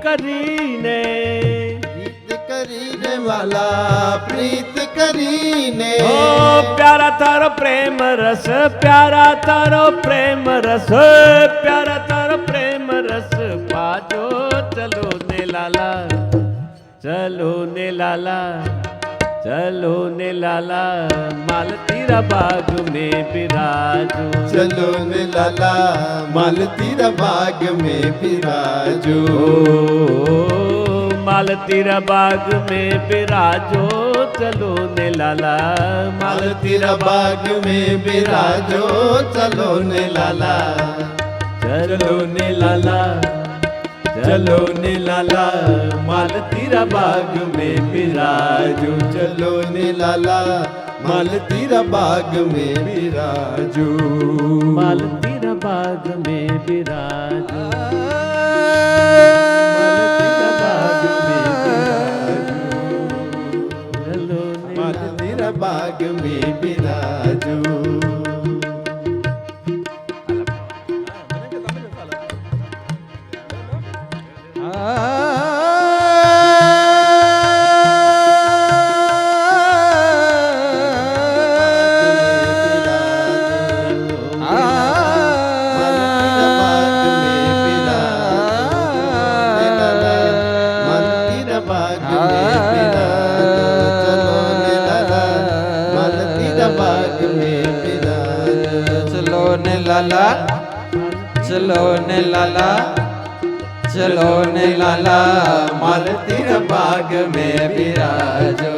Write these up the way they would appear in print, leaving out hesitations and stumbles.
કરીને પ્રીત કરીને વાલા પ્રીત કરીને ઓ પ્યારા તારો પ્રેમ રસ પ્યારા તારો પ્રેમ રસ પ્યારા તારો પ્રેમ રસ પાજો ચલો ને લાલા ચલો ને લાલા चलो ने लाला माल तेरा बाग में बिराजो चलो ने लाला माल तेरा बाग में बिराजो माल तेरा बाग में बिराजो चलो ने लाला माल तेरा बाग में बिराजो चलो ने लाला चलो ने लाला चलो ने लाला माल तेरा बाग में बिराजो चलो ने लाला माल तेरा बाग में बिराजो माल तेरा बाग में बिराजो माल तेरा बाग में बिराजो लाला चलो ने लाला चलो ने लाला माल तेरा बाग में बिराजो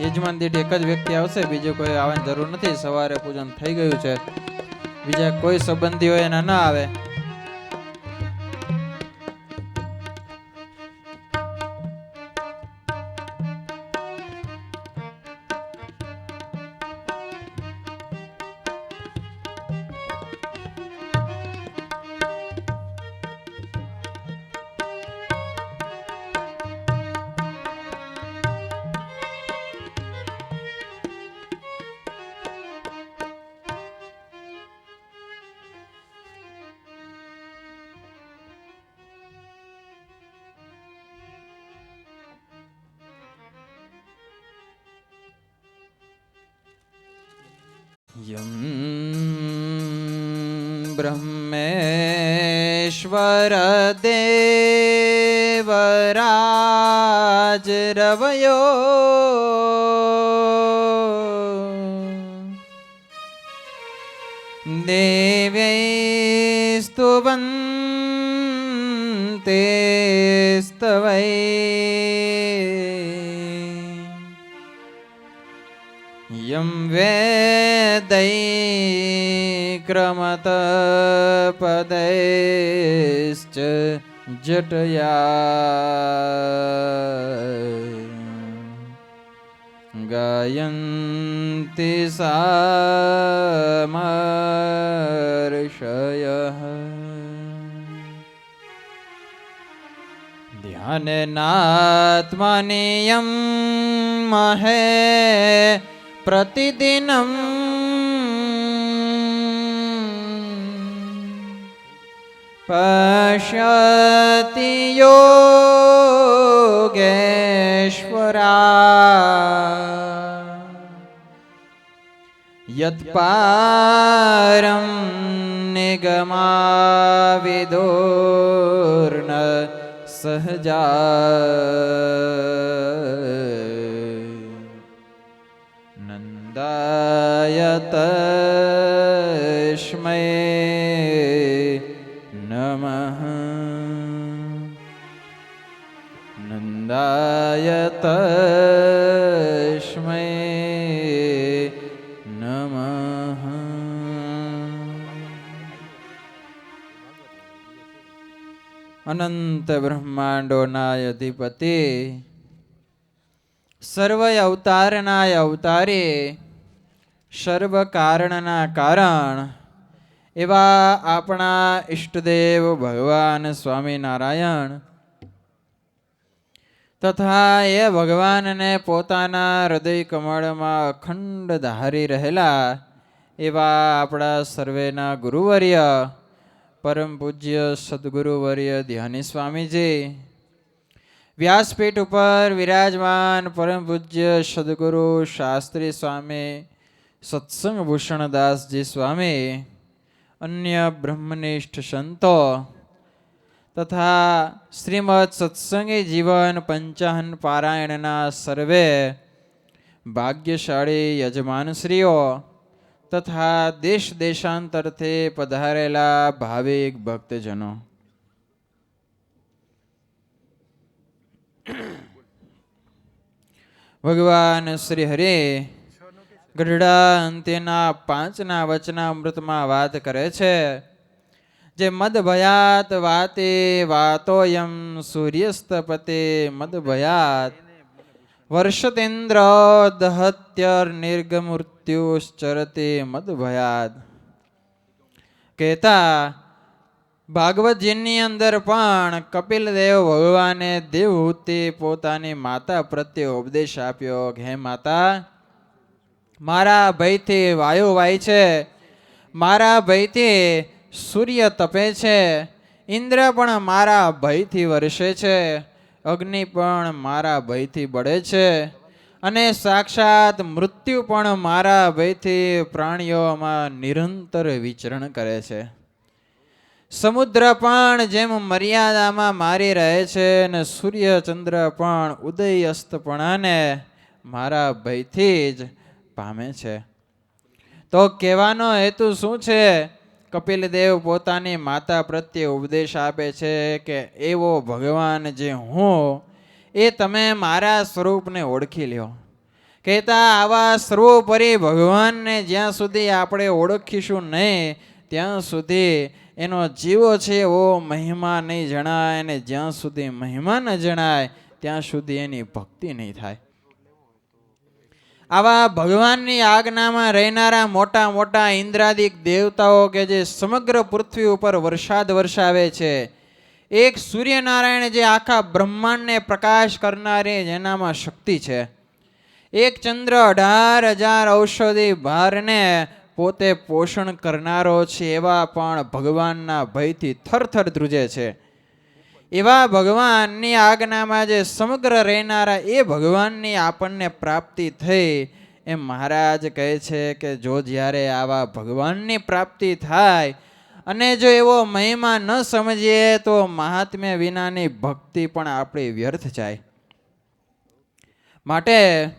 યજમાન દીઠ એક જ વ્યક્તિ આવશે, બીજો કોઈ આવવાની જરૂર નથી. સવારે પૂજન થઈ ગયું છે, બીજા કોઈ સંબંધીઓ એના ના આવે. યમ બ્રહ્મેશ્વર દેવરાજ રવયો દેવૈસ્તુ વંતે સ્તવૈ યમ વેદૈક્રમત પદૈશ્ચ જટયા ગાયન્તિ સામર્ષયઃ ધ્યાનેનાત્મનિયમ મહે પ્રતિદિનમ પશ્યતિ યોગેશ્વરા યત્પારં નિગમાવિદુર્ન સહજા નંદાય તસ્મૈ નમઃ નંદાય તસ્મૈ નમઃ. અનંત બ્રહ્માંડોના અધિપતિ સર્વ અવતારના અવતારી સર્વ કારણના કારણ એવા આપણા ઈષ્ટદેવ ભગવાન સ્વામિનારાયણ તથા એ ભગવાનને પોતાના હૃદય કમળમાં અખંડ ધારી રહેલા એવા આપણા સર્વેના ગુરુવર્ય પરમ પૂજ્ય સદગુરુવર્ય ધ્યાની સ્વામીજી, વ્યાસપીઠ ઉપર વિરાજમાન પરમ પૂજ્ય સદગુરુ શાસ્ત્રી સ્વામી સત્સંગ ભૂષણદાસજી સ્વામી, અન્ય બ્રહ્મનિષ્ઠ સંતો તથા શ્રીમદ સત્સંગી જીવન પંચાહન પારાયણના સર્વે ભાગ્યશાળી યજમાનશ્રીઓ તથા દેશ દેશાંતરથી પધારેલા ભાવિક ભક્તજનો, ભગવાન શ્રી હરિ ગઢડા અંત્યના 5ના વચનામૃતમાં વાત કરે છે. જે મદ ભયાત વાતે વાતોયમ સૂર્યસ્તપતે મદ ભયાત વર્ષતેન્દ્ર દહત્યર નિર્ગમૃત્યુશ્ચરતે મદ ભયાત. કહેતા ભાગવતજીની અંદર પણ કપિલ દેવ ભગવાને દેવહૂતિ પોતાની માતા પ્રત્યે ઉપદેશ આપ્યો કે હે માતા, મારા ભયથી વાયુ વાય છે, મારા ભયથી સૂર્ય તપે છે, ઇન્દ્ર પણ મારા ભયથી વરસે છે, અગ્નિ પણ મારા ભયથી બળે છે અને સાક્ષાત મૃત્યુ પણ મારા ભયથી પ્રાણીઓમાં નિરંતર વિચરણ કરે છે. સમુદ્ર પણ જેમ મર્યાદામાં મારી રહે છે અને સૂર્ય ચંદ્ર પણ ઉદય અસ્તપણાને મારા ભયથી જ પામે છે. તો કહેવાનો હેતુ શું છે? કપિલ દેવ પોતાની માતા પ્રત્યે ઉપદેશ આપે છે કે એવો ભગવાન જે હું, એ તમે મારા સ્વરૂપને ઓળખી લ્યો. કહેતા આવા સર્વોપરી ભગવાનને જ્યાં સુધી આપણે ઓળખીશું નહીં ત્યાં સુધી એનો જીવો છે એવો મહિમા નહીં જણાય, અને જ્યાં સુધી મહિમા ન જણાય ત્યાં સુધી એની ભક્તિ નહીં થાય. આવા ભગવાનની આજ્ઞામાં રહેનારા મોટા મોટા ઇન્દ્રાદિક દેવતાઓ કે જે સમગ્ર પૃથ્વી ઉપર વરસાદ વરસાવે છે, એક સૂર્યનારાયણ જે આખા બ્રહ્માંડને પ્રકાશ કરનારી જેનામાં શક્તિ છે, એક ચંદ્ર 18,000 ઔષધિ ભારને પોતે પોષણ કરનારો છે, એવા પણ ભગવાનના ભયથી થરથર ધ્રુજે છે. એવા ભગવાનની આજ્ઞામાં જે સમગ્ર રહેનારા એ ભગવાનની આપણને પ્રાપ્તિ થઈ, એમ મહારાજ કહે છે કે જો જ્યારે આવા ભગવાનની પ્રાપ્તિ થાય અને જો એવો મહિમા ન સમજીએ તો મહાત્મ્ય વિનાની ભક્તિ પણ આપણી વ્યર્થ જાય. માટે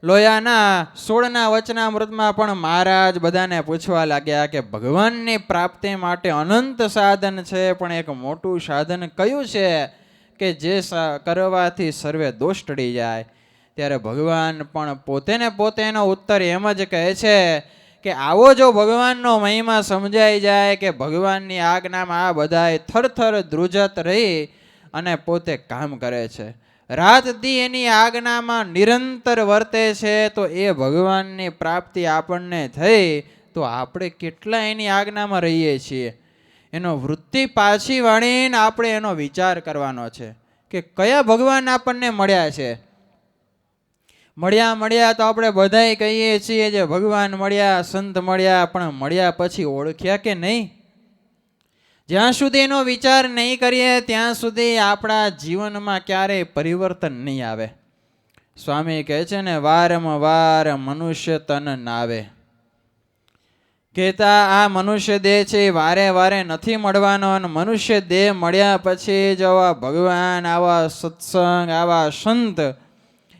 લોયાના 16ના વચનામૃતમાં પણ મહારાજ બધાને પૂછવા લાગ્યા કે ભગવાનની પ્રાપ્તિ માટે અનંત સાધન છે, પણ એક મોટું સાધન કયું છે કે જે કરવાથી સર્વે દોષ ટળી જાય? ત્યારે ભગવાન પણ પોતે ને પોતે એનો ઉત્તર એમ જ કહે છે કે આવો જો ભગવાનનો મહિમા સમજાઈ જાય કે ભગવાનની આજ્ઞામાં આ બધાય થરથર ધ્રુજત રહી અને પોતે કામ કરે છે, રાત દી એની આજ્ઞામાં નિરંતર વર્તે છે, તો એ ભગવાનની પ્રાપ્તિ આપણને થઈ તો આપણે કેટલા એની આજ્ઞામાં રહીએ છીએ. એનો વૃત્તિ પાછી વાળીને આપણે એનો વિચાર કરવાનો છે કે કયા ભગવાન આપણને મળ્યા છે. મળ્યા તો આપણે બધાય કહીએ છીએ જે ભગવાન મળ્યા, સંત મળ્યા, પણ મળ્યા પછી ઓળખ્યા કે નહીં? જ્યાં સુધી એનો વિચાર નહીં કરીએ ત્યાં સુધી આપણા જીવનમાં ક્યારેય પરિવર્તન નહીં આવે. સ્વામી કહે છે ને, વારંવાર મનુષ્ય તન નાવે. કહેતા આ મનુષ્ય દેહ છે એ વારે વારે નથી મળવાનો, અને મનુષ્ય દેહ મળ્યા પછી જો આવા ભગવાન, આવા સત્સંગ, આવા સંત,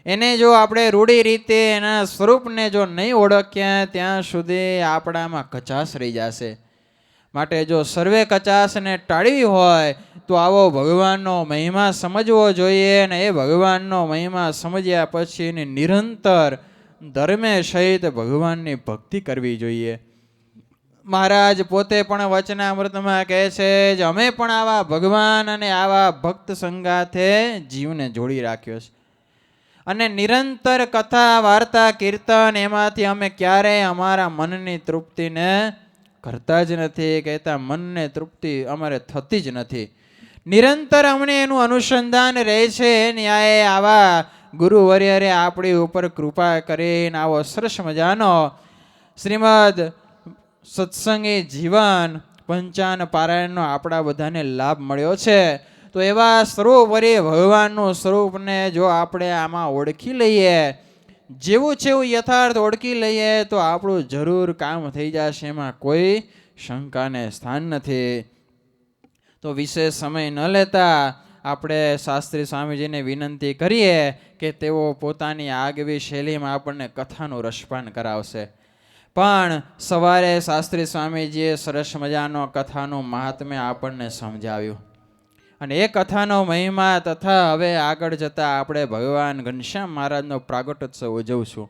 એને જો આપણે રૂઢી રીતે એના સ્વરૂપને જો નહીં ઓળખ્યા ત્યાં સુધી આપણામાં કચાશ રહી જશે. માટે જો સર્વે કચાશને ટાળવી હોય તો આવો ભગવાનનો મહિમા સમજવો જોઈએ, અને એ ભગવાનનો મહિમા સમજ્યા પછી એની નિરંતર ધર્મે સહિત ભગવાનની ભક્તિ કરવી જોઈએ. મહારાજ પોતે પણ વચનામૃતમાં કહે છે કે અમે પણ આવા ભગવાન અને આવા ભક્ત સંગાથે જીવને જોડી રાખ્યો છે, અને નિરંતર કથા, વાર્તા, કીર્તન એમાંથી અમે ક્યારેય અમારા મનની તૃપ્તિને કરતા જ નથી. કહેતા મનને તૃપ્તિ અમારે થતી જ નથી. નિરંતર અમને એનું અનુસંધાન રહે છે. ન્યાય આવા ગુરુવર્યરે આપણી ઉપર કૃપા કરીને આવો સરસ મજાનો શ્રીમદ સત્સંગી જીવન પંચાન પારાયણનો આપણા બધાને લાભ મળ્યો છે. તો એવા સર્વોપરી ભગવાનનું સ્વરૂપને જો આપણે આમાં ઓળખી લઈએ, જેવું છે એવું યથાર્થ ઓળખી લઈએ તો આપણું જરૂર કામ થઈ જશે, એમાં કોઈ શંકાને સ્થાન નથી. તો વિશેષ સમય ન લેતા આપણે શાસ્ત્રી સ્વામીજીને વિનંતી કરીએ કે તેઓ પોતાની આગવી શૈલીમાં આપણને કથાનું રસપાન કરાવશે. પણ સવારે શાસ્ત્રી સ્વામીજીએ સરસ મજાનો કથાનું મહાત્મ્ય આપણને સમજાવ્યું, અને એ કથાનો મહિમા તથા હવે આગળ જતા આપણે ભગવાન ઘનશ્યામ મહારાજનો પ્રાગટ્યોત્સવ ઉજવશું.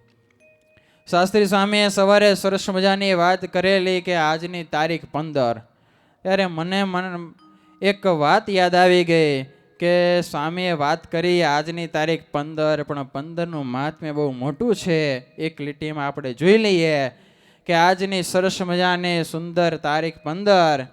શાસ્ત્રી સ્વામીએ સવારે સરસ મજાની વાત કરેલી કે આજની તારીખ 15, ત્યારે મને એક વાત યાદ આવી ગઈ કે સ્વામીએ વાત કરી આજની તારીખ 15, પણ 15નું મહાત્મ્ય બહુ મોટું છે. એક લીટીમાં આપણે જોઈ લઈએ કે આજની સરસ મજાની સુંદર તારીખ 15,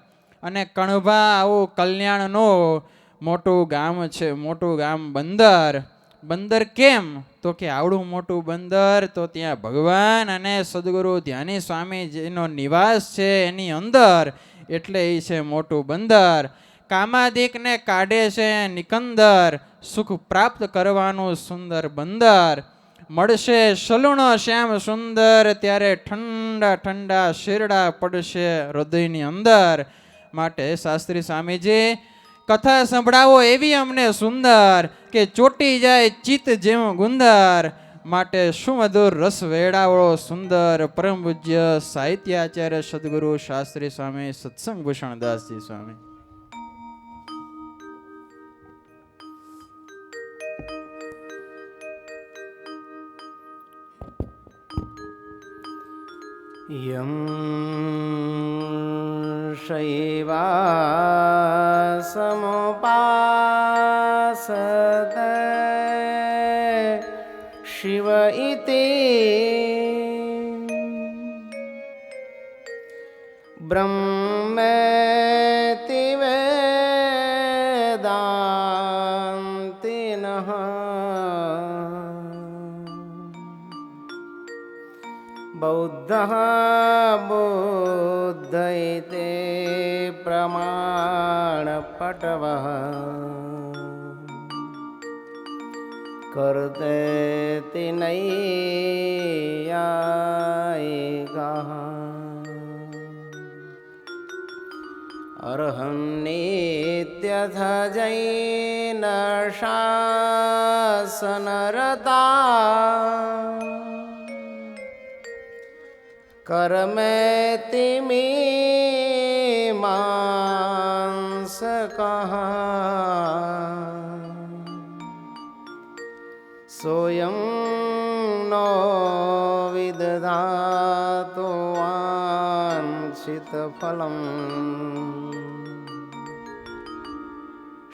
અને કણભા આવું કલ્યાણનું મોટું ગામ છે, મોટું ગામ બંદર. બંદર કેમ? તો કે આવડું મોટું બંદર તો ત્યાં ભગવાન અને સદગુરુ ધ્યાની સ્વામીજીનો નિવાસ છે એની અંદર, એટલે એ છે મોટું બંદર. કામાદિકને કાઢે છે નિકંદર, સુખ પ્રાપ્ત કરવાનું સુંદર બંદર. મળશે સલુણો શ્યામ સુંદર, ત્યારે ઠંડા ઠંડા શેરડા પડશે હૃદયની અંદર. માટે શાસ્ત્રી સ્વામીજી કથા સંભળાવો એવી અમને સુંદર કે ચોટી જાય ચિત્ત જેવું ગુંદર. માટે સુમધુર રસ વેડાવળો સુંદર પરમ પૂજ્ય સાહિત્યાચાર્ય સદગુરુ શાસ્ત્રી સ્વામી સત્સંગ ભૂષણ દાસજી સ્વામી. યં શૈવાસમોપાસતે શિવ ઇતિ બ્રહ્મેતિ વેદાંતિનઃ બૌદ્ધઃ બુદ્ધૈતે પ્રમાણપટવઃ करते ति नैयायिकाः अर्हं नित्यथ जैनशासनरता कर्मेति मीमांसकः सोऽयं नो विदधातु वाञ्छितफलम्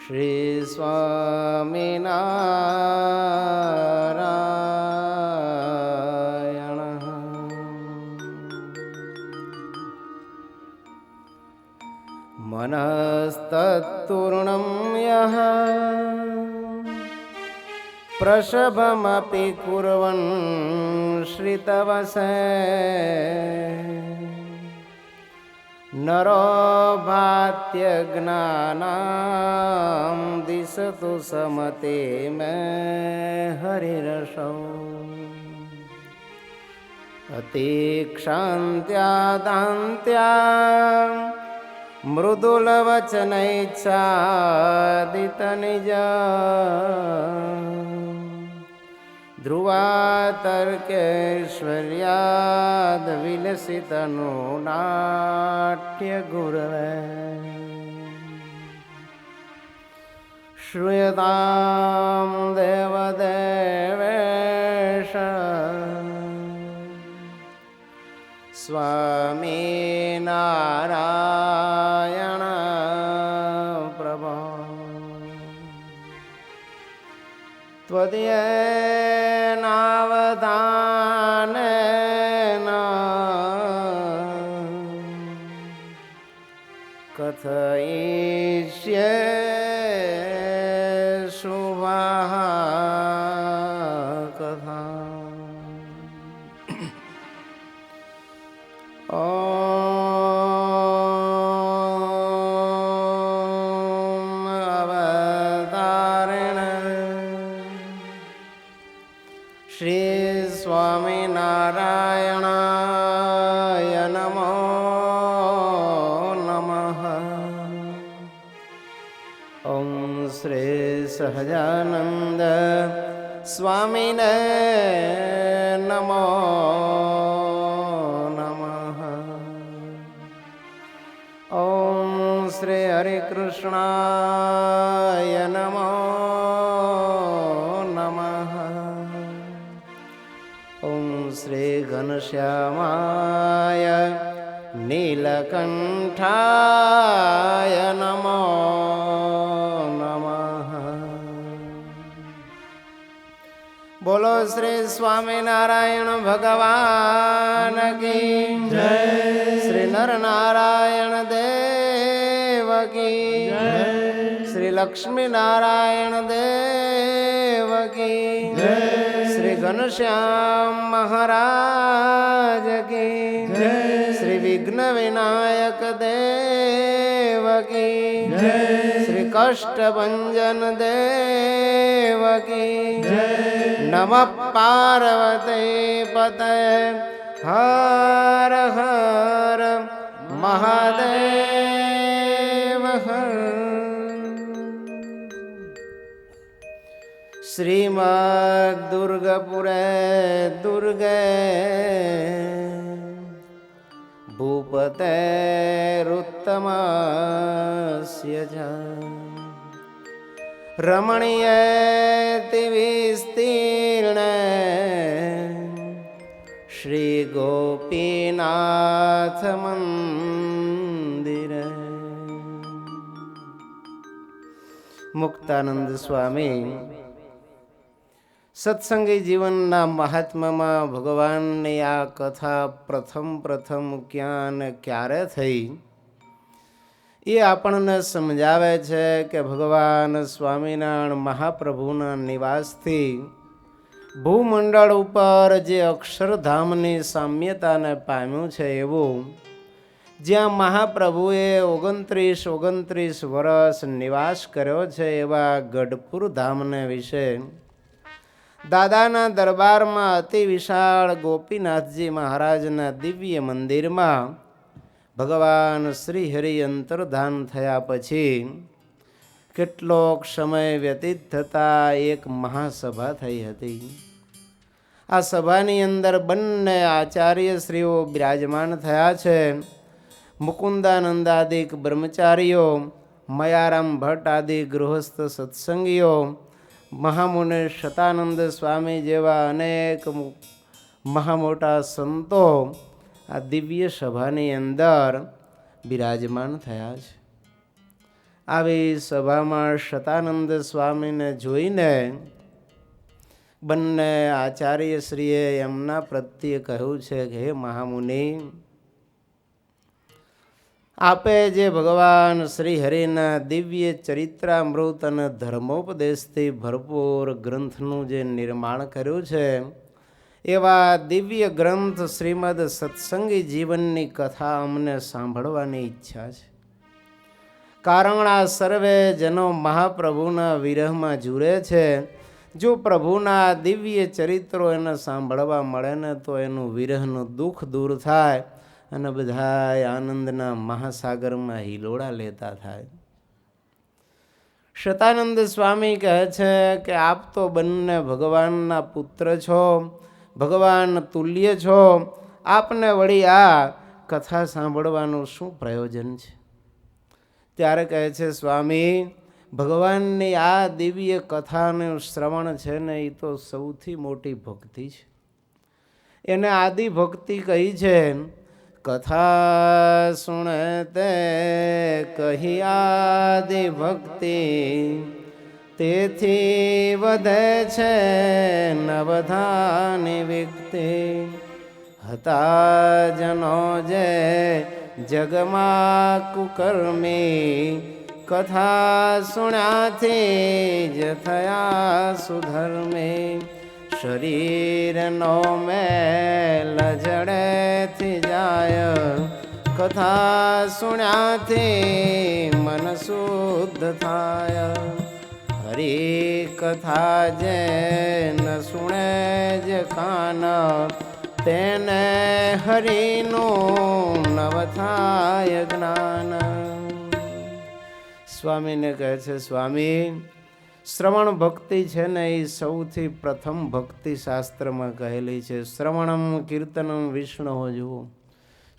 श्रीस्वामिनारायणः। मनस्तत्तूर्णं यः प्रसभमपि कुर्वन् श्रितवसे नरो भात्यज्ञानां दिशतु समते मे हरिरसौ अतिक्षान्त्यादान्त्या मृदुलवचनैच्छादितनिज ध्रुवातर्कैश्वर्याद् विलसितनो नाट्यगुरवे श्रूयतां देवदेवेश स्वामीनारायण प्रभो त्वदीयेनावधानेन कथयिष्ये शुभाः कथा। अवतारिण श्री स्वामिनारायणाय नमो नमः। ॐ श्री सहजानंद स्वामिने नमो नमः। ॐ श्री हरिकृष्णाय नमो नमः। ॐ श्री घनश्यामाय नीलकण्ठाय नमो नमः। बोलो श्री स्वामिनारायण भगवान की जय। श्री नर नारायण देव की जय। श्री लक्ष्मी नारायण देव की जय। श्री घनश्याम महाराज की जय। श्री विघ्न विनायक देव की जय। श्री कष्टभंजन देव की जय। नमः पार्वती पते हर हर महादेव हर। श्रीमद् दुर्गपुरे दुर्गे भूपतेरुत्तमस्य च रमणीयेति विस्तीर्णे श्री गोपीनाथ मंदिर। मुक्तानंद स्वामी સત્સંગી જીવનના મહાત્મામાં ભગવાનની આ કથા પ્રથમ ક્યાં ને ક્યારે થઈ એ આપણને સમજાવે છે કે ભગવાન સ્વામિનારાયણ મહાપ્રભુના નિવાસથી ભૂમંડળ ઉપર જે અક્ષરધામની સામ્યતાને પામ્યું છે એવું જ્યાં મહાપ્રભુએ 29 વર્ષ નિવાસ કર્યો છે એવા ગઢપુર ધામને વિશે દાદાના દરબારમાં અતિ વિશાળ ગોપીનાથજી મહારાજના દિવ્ય મંદિરમાં ભગવાન શ્રી હરિ અંતર્ધાન થયા પછી કેટલોક સમય વ્યતીત થતાં એક મહાસભા થઈ હતી. આ સભાની અંદર બંને આચાર્યશ્રીઓ બિરાજમાન થયા છે. મુકુંદાનંદાદિક બ્રહ્મચારીઓ, મયારામ ભટ્ટ આદિ ગૃહસ્થ સત્સંગીઓ, મહામુનિ શતાનંદ સ્વામી જેવા અનેક મહામોટા સંતો આ દિવ્ય સભાની અંદર બિરાજમાન થયા છે. આવી સભામાં શતાનંદ સ્વામીને જોઈને બંને આચાર્યશ્રીએ એમના પ્રત્યે કહ્યું છે કે હે મહામુનિ, આપે જે ભગવાન શ્રી હરિના દિવ્ય ચરિત્રામૃત અને ધર્મોપદેશથી ભરપૂર ગ્રંથનું જે નિર્માણ કર્યું છે, એવા દિવ્ય ગ્રંથ શ્રીમદ સત્સંગી જીવનની કથા અમને સાંભળવાની ઈચ્છા છે. કારણ આ સર્વે જનો મહાપ્રભુના વિરહમાં જુરે છે. જો પ્રભુના દિવ્ય ચરિત્રો એને સાંભળવા મળે ને તો એનું વિરહનું દુઃખ દૂર થાય અને બધા આનંદના મહાસાગરમાં હિલોળા લેતા થાય. શતાનંદ સ્વામી કહે છે કે આપ તો બંને ભગવાનના પુત્ર છો, ભગવાન તુલ્ય છો, આપને વળી આ કથા સાંભળવાનું શું પ્રયોજન છે? ત્યારે કહે છે સ્વામી, ભગવાનની આ દિવ્ય કથાનું શ્રવણ છે ને એ તો સૌથી મોટી ભક્તિ છે. એને આદિ ભક્તિ કહી છે. કથા સુણે તે કહી આદિ ભક્તિ, તેથી વધે છે નવધાની વ્યક્તિ. હતા જનો જે જગમાં કુકર્મી, કથા સુણ્યાથી જ થયા સુધર્મી. શરીરનો મેલ જડેથી જાય, કથા સુણ્યાથી મન શુદ્ધ થાય. હરી કથા જે ન સુણે જે કાન, તેને હરિનું નવ થાય જ્ઞાન. સ્વામીને કહે છે, સ્વામી, શ્રવણ ભક્તિ છે ને એ સૌથી પ્રથમ ભક્તિ શાસ્ત્રમાં કહેલી છે. શ્રવણમ કીર્તનમ વિષ્ણુ જુઓ,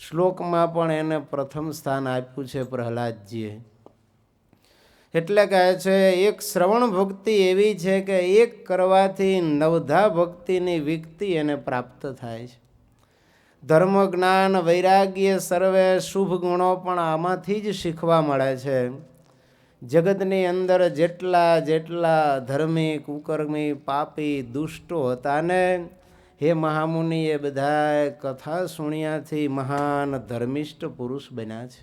શ્લોકમાં પણ એને પ્રથમ સ્થાન આપ્યું છે પ્રહલાદજીએ. એટલે કહે છે એક શ્રવણ ભક્તિ એવી છે કે એક કરવાથી નવધા ભક્તિની વિકતિ એને પ્રાપ્ત થાય છે. ધર્મ, જ્ઞાન, વૈરાગ્ય, સર્વે શુભ ગુણો પણ આમાંથી જ શીખવા મળે છે. જગતની અંદર જેટલા જેટલા ધર્મી, કુકર્મી, પાપી, દુષ્ટો હતા ને, હે મહામુનિ, એ બધા કથા સુણ્યાથી મહાન ધર્મિષ્ઠ પુરુષ બન્યા છે.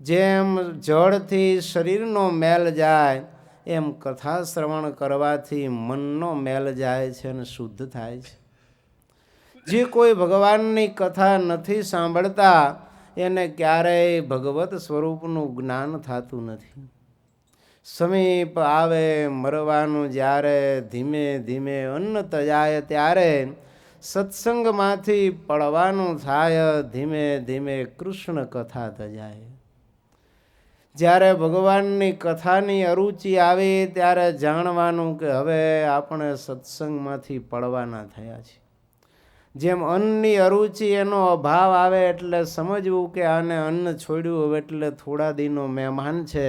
જેમ જળથી શરીરનો મેલ જાય એમ કથા શ્રવણ કરવાથી મનનો મેલ જાય છે અને શુદ્ધ થાય છે. જે કોઈ ભગવાનની કથા નથી સાંભળતા એને ક્યારેય ભગવત સ્વરૂપનું જ્ઞાન થતું નથી. સમીપ આવે મરવાનું જ્યારે ધીમે ધીમે અન્ન તજાય, ત્યારે સત્સંગમાંથી પડવાનું થાય, ધીમે ધીમે કૃષ્ણ કથા તજાય. જ્યારે ભગવાનની કથાની અરુચિ આવી ત્યારે જાણવાનું કે હવે આપણે સત્સંગમાંથી પડવાના થયા છીએ. જેમ અન્નની અરુચિ એનો અભાવ આવે એટલે સમજવું કે આને અન્ન છોડ્યું હવે એટલે થોડા દિનો મહેમાન છે.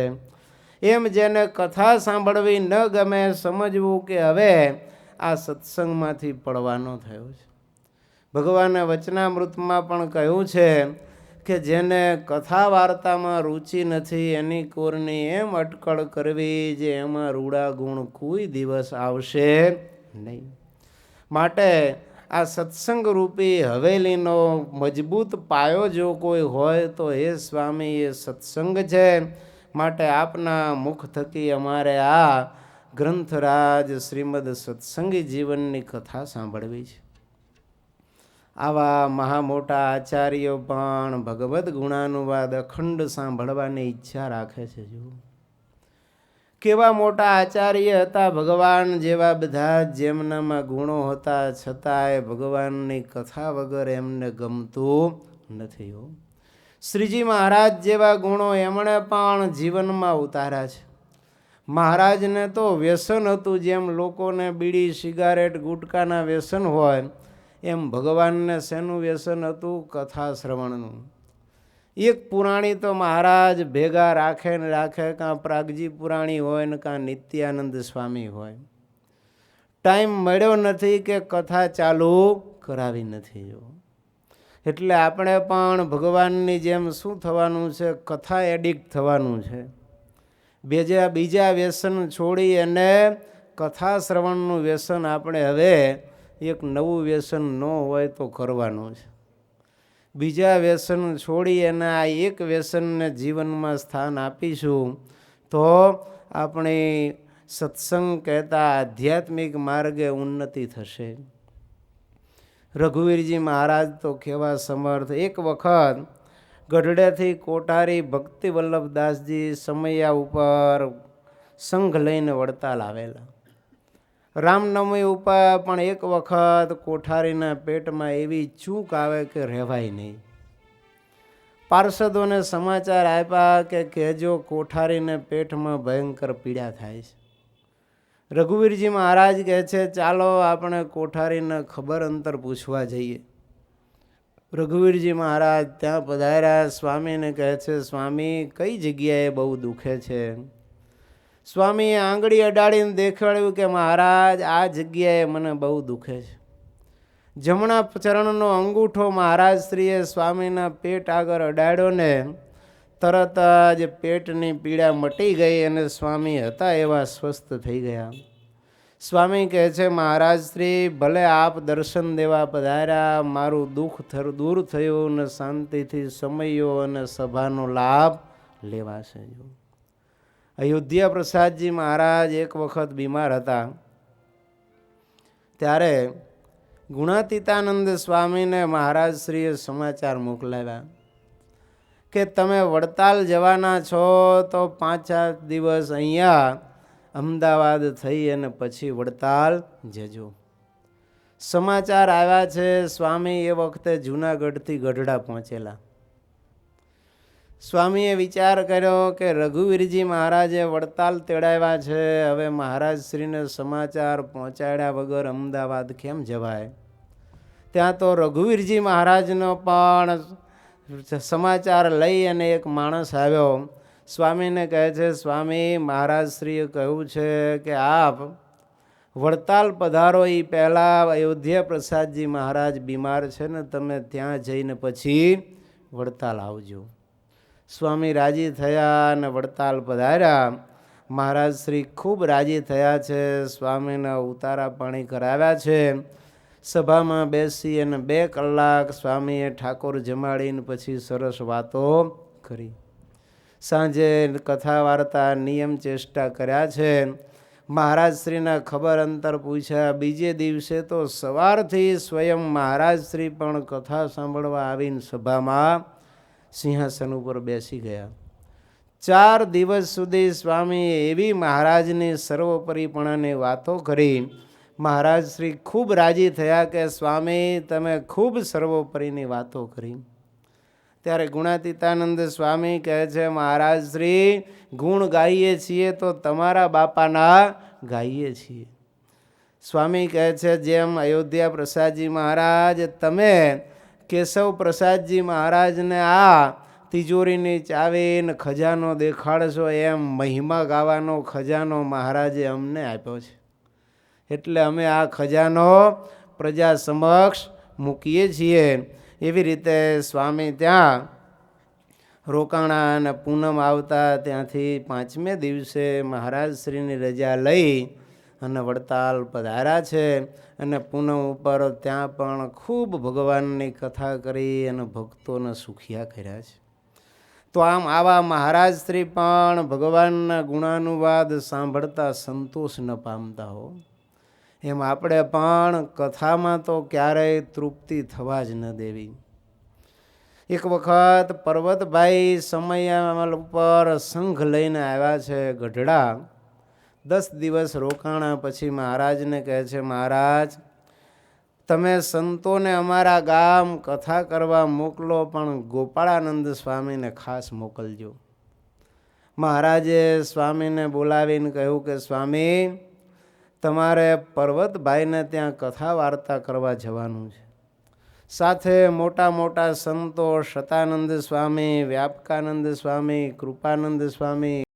એમ જેને કથા સાંભળવી ન ગમે સમજવું કે હવે આ સત્સંગમાંથી પડવાનો થયો છે. ભગવાને વચનામૃતમાં પણ કહ્યું છે કે જેને કથા વાર્તામાં રુચિ નથી એની કોરની એમ અટકળ કરવી જે એમાં રૂડા ગુણ કોઈ દિવસ આવશે નહીં. માટે આ સત્સંગ રૂપી હવેલીનો મજબૂત પાયો જો કોઈ હોય તો હે સ્વામી એ સત્સંગ છે. માટે આપના મુખ થકી અમારે આ ગ્રંથરાજ શ્રીમદ સત્સંગી જીવનની કથા સાંભળવી છે. આવા મહા મોટા આચાર્યો પણ ભગવદ્ ગુણાનુવાદ અખંડ સાંભળવાની ઈચ્છા રાખે છે. જો કેવા મોટા આચાર્ય હતા, ભગવાન જેવા બધા જ જેમનામાં ગુણો હતા, છતાંય ભગવાનની કથા વગર એમને ગમતું નથી હો. શ્રીજી મહારાજ જેવા ગુણો એમણે પણ જીવનમાં ઉતાર્યા છે. મહારાજને તો વ્યસન હતું, જેમ લોકોને બીડી સિગારેટ ગુટકાના વ્યસન હોય એમ ભગવાનને શેનું વ્યસન હતું? કથા શ્રવણનું. એક પુરાણી તો મહારાજ ભેગા રાખે ને રાખે, કાં પ્રાગજી પુરાણી હોય ને કાં નિત્યાનંદ સ્વામી હોય. ટાઈમ મળ્યો નથી કે કથા ચાલુ કરાવી નથી. જો એટલે આપણે પણ ભગવાનની જેમ શું થવાનું છે? કથા એડિક્ટ થવાનું છે. બીજા વ્યસન છોડી અને કથા શ્રવણનું વ્યસન આપણે હવે એક નવું વ્યસન ન હોય તો કરવાનું છે. બીજા વ્યસન છોડી અને આ એક વ્યસનને જીવનમાં સ્થાન આપીશું તો આપણી સત્સંગ કહેતા આધ્યાત્મિક માર્ગે ઉન્નતિ થશે. રઘુવીરજી મહારાજ તો કેવા સમર્થ! એક વખત ગઢડેથી કોઠારી ભક્તિ વલ્લભદાસજી સમૈયા ઉપર સંઘ લઈને વડતાલ આવેલા. રામનવમી ઉપર પણ એક વખત કોઠારીના પેટમાં એવી ચૂક આવે કે રહેવાય નહીં. પાર્ષદોને સમાચાર આપ્યા કે કહેજો કોઠારીને પેટમાં ભયંકર પીડા થાય છે. રઘુવીરજી મહારાજ કહે છે ચાલો આપણે કોઠારીને ખબર અંતર પૂછવા જઈએ. રઘુવીરજી મહારાજ ત્યાં પધાર્યા. સ્વામીને કહે છે સ્વામી કઈ જગ્યાએ બહુ દુખે છે? સ્વામીએ આંગળી અડાડીને દેખાડ્યું કે મહારાજ આ જગ્યાએ મને બહુ દુખે છે. જમણા ચરણનો અંગૂઠો મહારાજ શ્રીએ સ્વામીના પેટ આગળ અડાડ્યો ને તરત જ પેટની પીડા મટી ગઈ અને સ્વામી હતા એવા સ્વસ્થ થઈ ગયા. સ્વામી કહે છે મહારાજ શ્રી ભલે આપ દર્શન દેવા પધાર્યા, મારું દુઃખ દૂર થયું ને શાંતિથી સમયો અને સભાનો લાભ લેવાશે. અયોધ્યા પ્રસાદજી મહારાજ એક વખત બીમાર હતા. ત્યારે ગુણાતીતાનંદ સ્વામીને મહારાજ શ્રીએ સમાચાર મોકલાવ્યા કે તમે વડતાલ જવાના છો તો 5-7 દિવસ અહીંયા અમદાવાદ થઈ અને પછી વડતાલ જજો. સમાચાર આવ્યા છે. સ્વામી એ વખતે જૂનાગઢથી ગઢડા પહોંચેલા. સ્વામીએ વિચાર કર્યો કે રઘુવીરજી મહારાજે વડતાલ તેડાવ્યા છે, હવે મહારાજ શ્રીને સમાચાર પહોંચાડ્યા વગર અમદાવાદ કેમ જવાય? ત્યાં તો રઘુવીરજી મહારાજનો પણ સમાચાર લઈ અને એક માણસ આવ્યો. સ્વામીને કહે છે સ્વામી મહારાજ શ્રીએ કહ્યું છે કે આપ વડતાલ પધારો એ પહેલાં અયોધ્યા પ્રસાદજી મહારાજ બીમાર છે ને તમે ત્યાં જઈને પછી વડતાલ આવજો. સ્વામી રાજી થયા અને વડતાલ પધાર્યા. મહારાજ શ્રી ખૂબ રાજી થયા છે. સ્વામીના ઉતારા પાણી કરાવ્યા છે. સભામાં બેસી અને 2 કલાક સ્વામીએ ઠાકોર જમાડીને પછી સરસ વાતો કરી. સાંજે કથા વાર્તા નિયમ ચેષ્ટા કર્યા છે. મહારાજ શ્રીના ખબર અંતર પૂછ્યા. બીજે દિવસે તો સવારથી સ્વયં મહારાજ શ્રી પણ કથા સાંભળવા આવીને સભામાં સિંહાસન ઉપર બેસી ગયા. 4 દિવસ સુધી સ્વામીએ એવી મહારાજની સર્વોપરીપણાની વાતો કરી. મહારાજ શ્રી ખૂબ રાજી થયા કે સ્વામી તમે ખૂબ સર્વોપરીની વાતો કરી. ત્યારે ગુણાતીતાનંદ સ્વામી કહે છે મહારાજ શ્રી ગુણ ગાઈએ છીએ તો તમારા બાપાના ગાઈએ છીએ. સ્વામી કહે છે જેમ અયોધ્યા પ્રસાદજી મહારાજ તમે કેશવ પ્રસાદજી મહારાજને આ તિજોરીની ચાવીને ખજાનો દેખાડશો એમ મહિમા ગાવાનો ખજાનો મહારાજે અમને આપ્યો છે. એટલે અમે આ ખજાનો પ્રજા સમક્ષ મૂકીએ છીએ. એવી રીતે સ્વામી ત્યાં રોકાણા અને પૂનમ આવતા ત્યાંથી 5મે દિવસે મહારાજ શ્રીની રજા લઈ અને વડતાલ પધાર્યા છે. અને પૂનમ ઉપર ત્યાં પણ ખૂબ ભગવાનની કથા કરી અને ભક્તોને સુખિયા કર્યા છે. તો આમ આવા મહારાજ શ્રી પણ ભગવાનના ગુણાનુવાદ સાંભળતા સંતોષ ન પામતા હો. એમ આપણે પણ કથામાં તો ક્યારેય તૃપ્તિ થવા જ ન દેવી. એક વખત પર્વતભાઈ સમયમલ ઉપર સંઘ લઈને આવ્યા છે ગઢડા. 10 દિવસ રોકાણા પછી મહારાજને કહે છે, મહારાજ તમે સંતોને અમારા ગામ કથા કરવા મોકલો, પણ ગોપાળાનંદ સ્વામીને ખાસ મોકલજો. મહારાજે સ્વામીને બોલાવીને કહ્યું કે સ્વામી, તમારે પર્વતભાઈને ત્યાં કથા વાર્તા કરવા જવાનું છે. સાથે મોટા મોટા સંતો શતાનંદ સ્વામી, વ્યાપકાનંદ સ્વામી, કૃપાનંદ સ્વામી,